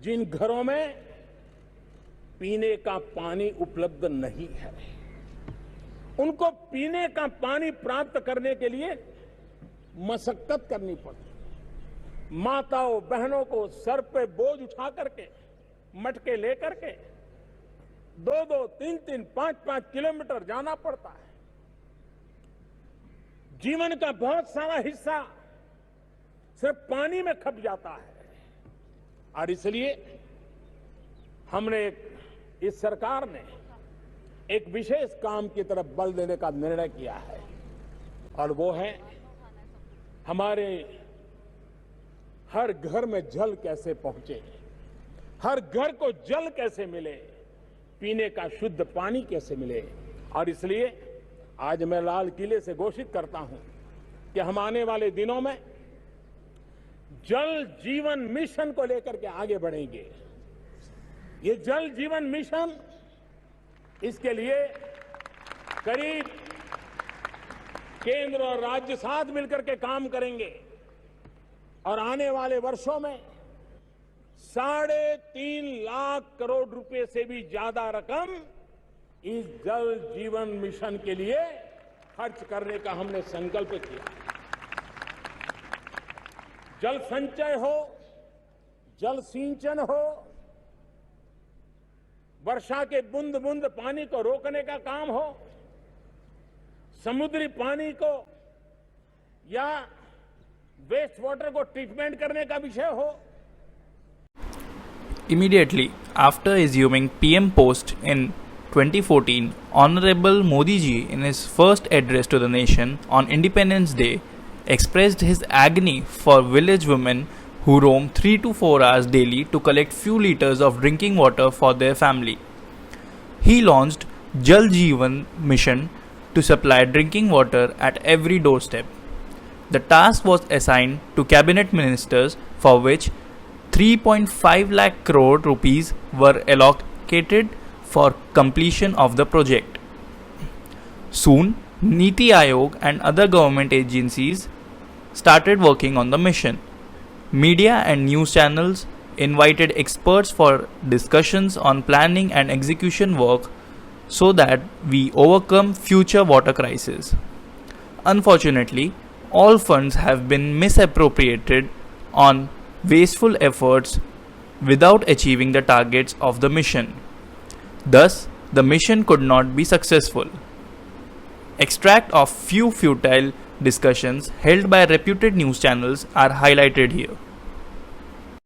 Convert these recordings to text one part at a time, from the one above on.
जिन घरों में पीने का पानी उपलब्ध नहीं है, उनको पीने का पानी प्राप्त करने के लिए मशक्कत करनी पड़ती है। माताओं बहनों को सर पे बोझ उठा करके, मटके लेकर के 2-2, 3-3, 5-5 किलोमीटर जाना पड़ता है। जीवन का बहुत सारा हिस्सा सिर्फ पानी में खप जाता है और इसलिए हमने इस सरकार ने एक विशेष काम की तरफ बल देने का निर्णय किया है और वो है हमारे हर घर में जल कैसे पहुंचे, हर घर को जल कैसे मिले, पीने का शुद्ध पानी कैसे मिले। और इसलिए आज मैं लाल किले से घोषित करता हूं कि हम आने वाले दिनों में जल जीवन मिशन को लेकर के आगे बढ़ेंगे। ये जल जीवन मिशन, इसके लिए करीब केंद्र और राज्य साथ मिलकर के काम करेंगे और आने वाले वर्षों में 3.5 लाख करोड़ रुपए से भी ज्यादा रकम इस जल जीवन मिशन के लिए खर्च करने का हमने संकल्प किया। जल संचय हो, जल सिंचन हो, वर्षा के बूंद बूंद पानी को रोकने का काम हो, समुद्री पानी को या वेस्ट वाटर को ट्रीटमेंट करने का विषय हो। Immediately after assuming PM post in 2014, Honorable Modi ji in his first address to the nation on Independence Day expressed his agony for village women who roam 3 to 4 hours daily to collect few liters of drinking water for their family. He launched Jal Jeevan mission to supply drinking water at every doorstep. The task was assigned to cabinet ministers, for which 3.5 lakh crore rupees were allocated for completion of the project. Soon, Niti Aayog and other government agencies started working on the mission. Media and news channels invited experts for discussions on planning and execution work so that we overcome future water crises. Unfortunately, all funds have been misappropriated on wasteful efforts without achieving the targets of the mission. Thus, the mission could not be successful. Extract of few futile discussions held by reputed news channels are highlighted here.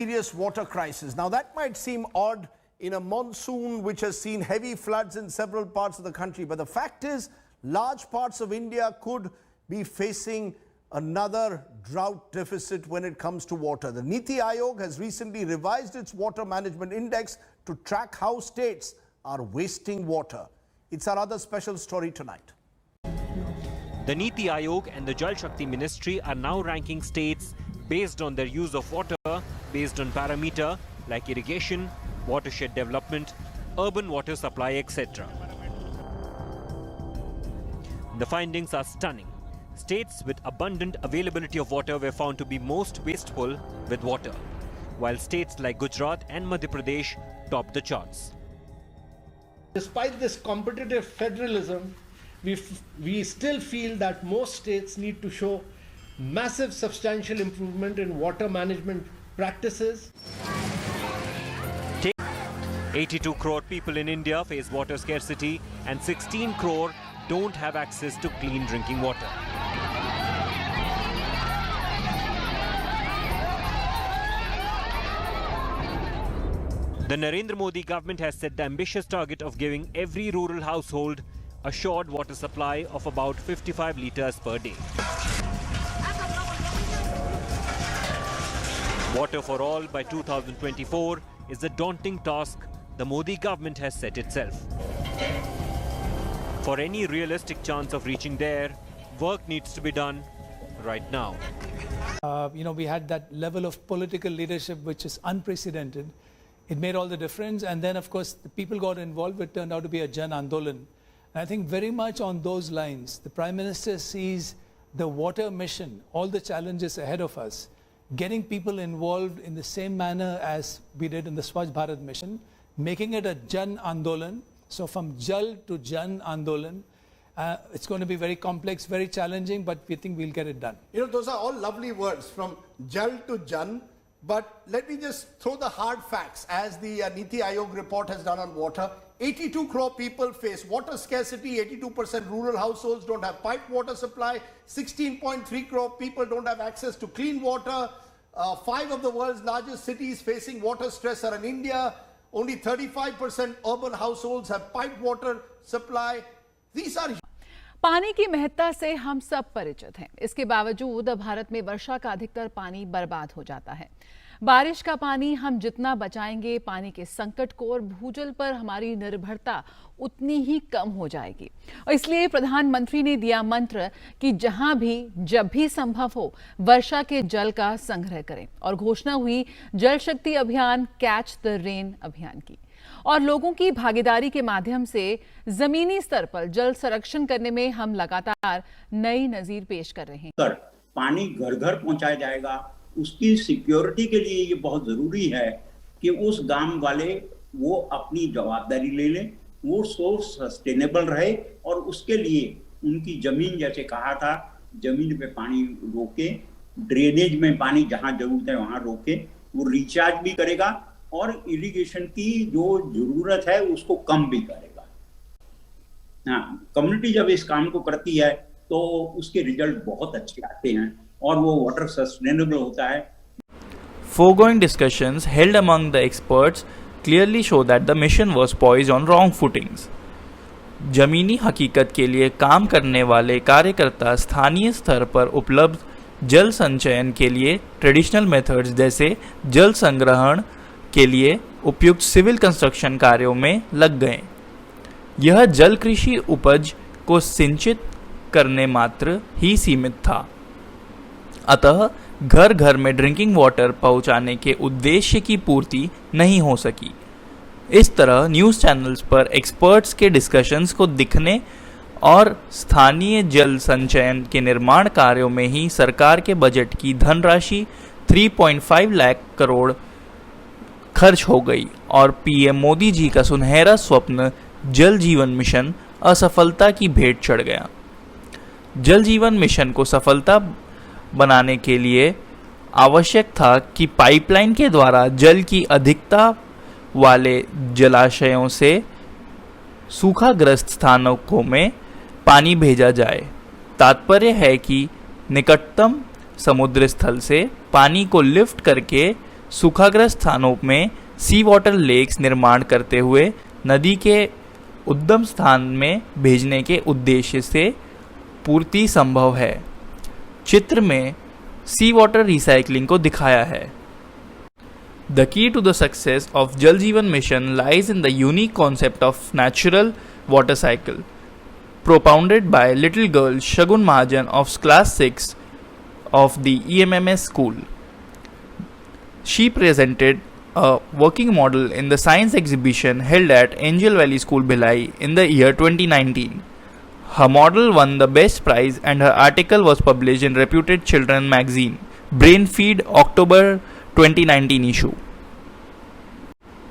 Serious water crisis. Now that might seem odd in a monsoon which has seen heavy floods in several parts of the country, but the fact is large parts of India could be facing another drought deficit when it comes to water. The Niti Aayog has recently revised its water management index to track how states are wasting water. It's our other special story tonight. The Niti Aayog and the Jal Shakti Ministry are now ranking states based on their use of water, based on parameter like irrigation, watershed development, urban water supply, etc. The findings are stunning. States with abundant availability of water were found to be most wasteful with water, while states like Gujarat and Madhya Pradesh topped the charts. Despite this competitive federalism, we still feel that most states need to show massive substantial improvement in water management practices. 82 crore people in India face water scarcity and 16 crore don't have access to clean drinking water. The Narendra Modi government has set the ambitious target of giving every rural household assured water supply of about 55 litres per day. Water for all by 2024 is a daunting task the Modi government has set itself. For any realistic chance of reaching there, work needs to be done right now. We had that level of political leadership which is unprecedented. It made all the difference, and then of course the people got involved. It turned out to be a Jan Andolan. And I think very much on those lines, the Prime Minister sees the water mission, all the challenges ahead of us, getting people involved in the same manner as we did in the Swachh Bharat mission, making it a Jan Andolan. So from Jal to Jan Andolan, it's going to be very complex, very challenging, but we think we'll get it done. You know, those are all lovely words, from Jal to Jan. But let me just throw the hard facts. As the Niti Aayog report has done on water, 82 crore people face water scarcity, 82% rural households don't have piped water supply, 16.3 crore people don't have access to clean water, 5 of the world's largest cities facing water stress are in India, only 35% urban households have piped water supply. These are पानी की महत्ता से हम सब परिचित हैं। इसके बावजूद भारत में वर्षा का अधिकतर पानी बर्बाद हो जाता है। बारिश का पानी हम जितना बचाएंगे, पानी के संकट को और भूजल पर हमारी निर्भरता उतनी ही कम हो जाएगी। और इसलिए प्रधानमंत्री ने दिया मंत्र कि जहां भी जब भी संभव हो वर्षा के जल का संग्रह करें, और घोषणा हुई जल शक्ति अभियान कैच द रेन अभियान की। और लोगों की भागीदारी के माध्यम से जमीनी स्तर पर जल संरक्षण करने में हम लगातार नई नजीर पेश कर रहे हैं। पानी घर घर पहुंचाया जाएगा, उसकी सिक्योरिटी के लिए ये बहुत जरूरी है कि उस गांव वाले वो अपनी जवाबदारी ले लें, वो सोर्स सस्टेनेबल रहे, और उसके लिए उनकी जमीन, जैसे कहा था, जमीन पे पानी रोके, ड्रेनेज में पानी जहां जरूरत है वहां रोके, वो रिचार्ज भी करेगा और इरिगेशन की जो जरूरत है उसको कम भी करेगा। हाँ, कम्युनिटी जब इस काम को करती है तो उसके रिजल्ट बहुत अच्छे आते हैं और वो वाटर सस्टेनेबल होता है। Foregoing discussions held among the experts clearly show that the mission was poised on wrong footings. जमीनी हकीकत के लिए काम करने वाले कार्यकर्ता स्थानीय स्तर पर उपलब्ध जल संचयन के लिए ट्रेडिशनल मेथड्स जैसे जल संग्रहण के लिए उपयुक्त सिविल कंस्ट्रक्शन कार्यों में लग गए। यह जल कृषि उपज को सिंचित करने मात्र ही सीमित था, अतः घर घर में ड्रिंकिंग वाटर पहुंचाने के उद्देश्य की पूर्ति नहीं हो सकी। इस तरह न्यूज़ चैनल्स पर एक्सपर्ट्स के डिस्कशंस को दिखने और स्थानीय जल संचयन के निर्माण कार्यों में ही सरकार के बजट की धनराशि 3.5 लाख करोड़ खर्च हो गई और पीएम मोदी जी का सुनहरा स्वप्न जल जीवन मिशन असफलता की भेंट चढ़ गया। जल जीवन मिशन को सफलता बनाने के लिए आवश्यक था कि पाइपलाइन के द्वारा जल की अधिकता वाले जलाशयों से सूखाग्रस्त स्थानों में पानी भेजा जाए। तात्पर्य है कि निकटतम समुद्र स्थल से पानी को लिफ्ट करके सूखाग्रस्त स्थानों में सी वाटर लेक्स निर्माण करते हुए नदी के उद्गम स्थान में भेजने के उद्देश्य से पूर्ति संभव है। चित्र में सी वाटर रिसाइकलिंग को दिखाया है। The key to the success of Jal Jeevan Mission lies in the unique concept of natural water cycle, propounded by little girl Shagun Mahajan of class 6 of the EMMS school. She presented a working model in the science exhibition held at Angel Valley School, Bhilai in the year 2019. Her model won the best prize and her article was published in reputed children magazine Brainfeed October 2019 issue.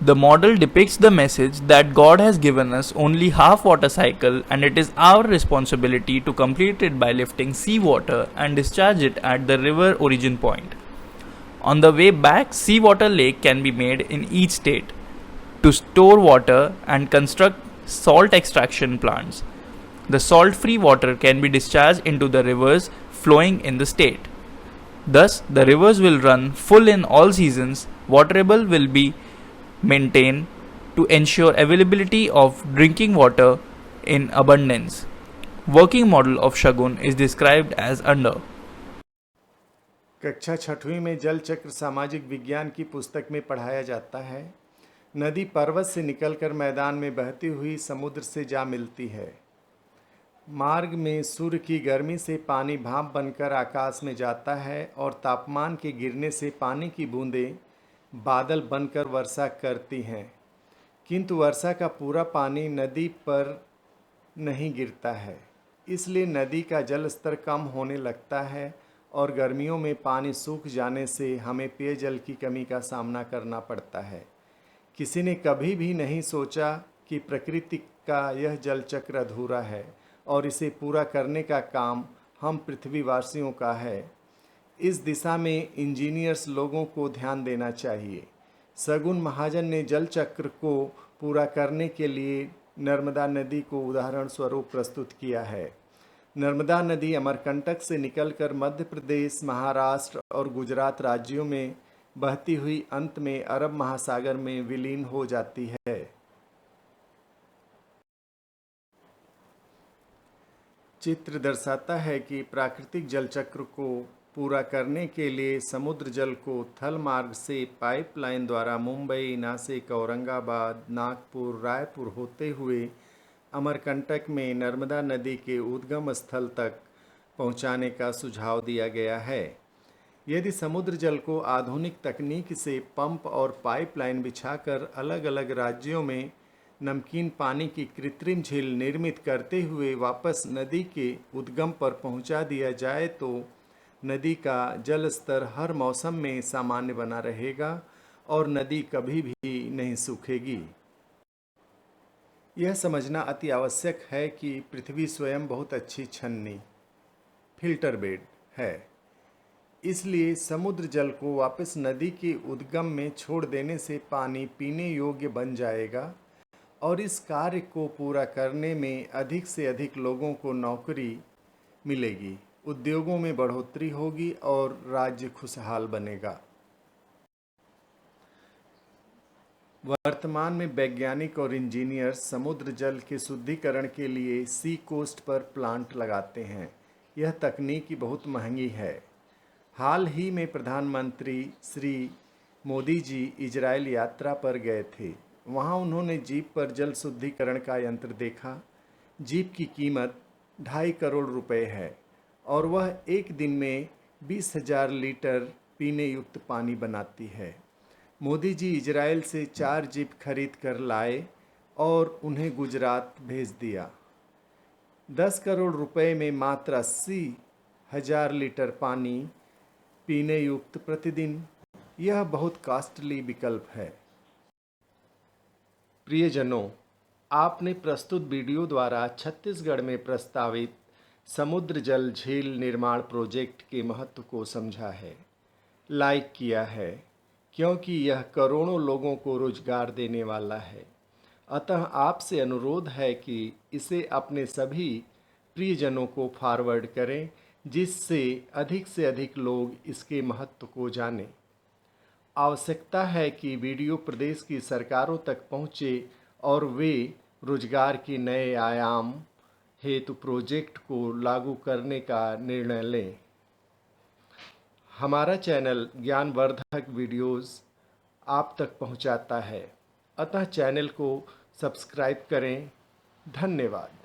The model depicts the message that God has given us only half water cycle and it is our responsibility to complete it by lifting sea water and discharge it at the river origin point. On the way back, sea water lake can be made in each state to store water and construct salt extraction plants. The salt-free water can be discharged into the rivers flowing in the state. Thus, the rivers will run full in all seasons. Waterable will be maintained to ensure availability of drinking water in abundance. Working model of Shagun is described as under. कक्षा 6वीं में जल चक्र सामाजिक विज्ञान की पुस्तक में पढ़ाया जाता है। नदी पर्वत से निकलकर मैदान में बहती हुई समुद्र से जा मिलती है। मार्ग में सूर्य की गर्मी से पानी भाप बनकर आकाश में जाता है और तापमान के गिरने से पानी की बूंदें बादल बनकर वर्षा करती हैं, किंतु वर्षा का पूरा पानी नदी पर नहीं गिरता है। इसलिए नदी का जल स्तर कम होने लगता है और गर्मियों में पानी सूख जाने से हमें पेयजल की कमी का सामना करना पड़ता है। किसी ने कभी भी नहीं सोचा कि प्रकृति का यह जल चक्र अधूरा है और इसे पूरा करने का काम हम पृथ्वीवासियों का है। इस दिशा में इंजीनियर्स लोगों को ध्यान देना चाहिए। सगुन महाजन ने जल चक्र को पूरा करने के लिए नर्मदा नदी को उदाहरण स्वरूप प्रस्तुत किया है। नर्मदा नदी अमरकंटक से निकलकर मध्य प्रदेश, महाराष्ट्र और गुजरात राज्यों में बहती हुई अंत में अरब महासागर में विलीन हो जाती है। चित्र दर्शाता है कि प्राकृतिक जल चक्र को पूरा करने के लिए समुद्र जल को थल मार्ग से पाइपलाइन द्वारा मुंबई, नासिक, औरंगाबाद, नागपुर, रायपुर होते हुए अमरकंटक में नर्मदा नदी के उद्गम स्थल तक पहुंचाने का सुझाव दिया गया है। यदि समुद्र जल को आधुनिक तकनीक से पंप और पाइपलाइन बिछाकर अलग अलग राज्यों में नमकीन पानी की कृत्रिम झील निर्मित करते हुए वापस नदी के उद्गम पर पहुंचा दिया जाए तो नदी का जल स्तर हर मौसम में सामान्य बना रहेगा और नदी कभी भी नहीं सूखेगी। यह समझना अति आवश्यक है कि पृथ्वी स्वयं बहुत अच्छी छन्नी फिल्टर बेड है, इसलिए समुद्र जल को वापस नदी के उद्गम में छोड़ देने से पानी पीने योग्य बन जाएगा और इस कार्य को पूरा करने में अधिक से अधिक लोगों को नौकरी मिलेगी, उद्योगों में बढ़ोतरी होगी और राज्य खुशहाल बनेगा। वर्तमान में वैज्ञानिक और इंजीनियर समुद्र जल के शुद्धिकरण के लिए सी कोस्ट पर प्लांट लगाते हैं। यह तकनीक बहुत महंगी है। हाल ही में प्रधानमंत्री श्री मोदी जी इजराइल यात्रा पर गए थे। वहां उन्होंने जीप पर जल शुद्धिकरण का यंत्र देखा। जीप की कीमत 2.5 करोड़ रुपए है और वह एक दिन में 20,000 लीटर पीने युक्त पानी बनाती है। मोदी जी इजराइल से 4 जीप खरीद कर लाए और उन्हें गुजरात भेज दिया। 10 करोड़ रुपए में मात्र 80,000 लीटर पानी पीने युक्त प्रतिदिन। यह बहुत कॉस्टली विकल्प है। प्रियजनों, आपने प्रस्तुत वीडियो द्वारा छत्तीसगढ़ में प्रस्तावित समुद्र जल झील निर्माण प्रोजेक्ट के महत्व को समझा है, लाइक किया है, क्योंकि यह करोड़ों लोगों को रोजगार देने वाला है। अतः आपसे अनुरोध है कि इसे अपने सभी प्रियजनों को फॉरवर्ड करें, जिससे अधिक लोग इसके महत्व को जानें। आवश्यकता है कि वीडियो प्रदेश की सरकारों तक पहुँचे और वे रोजगार के नए आयाम हेतु प्रोजेक्ट को लागू करने का निर्णय लें। हमारा चैनल ज्ञानवर्धक वीडियोस आप तक पहुंचाता है, अतः चैनल को सब्सक्राइब करें। धन्यवाद।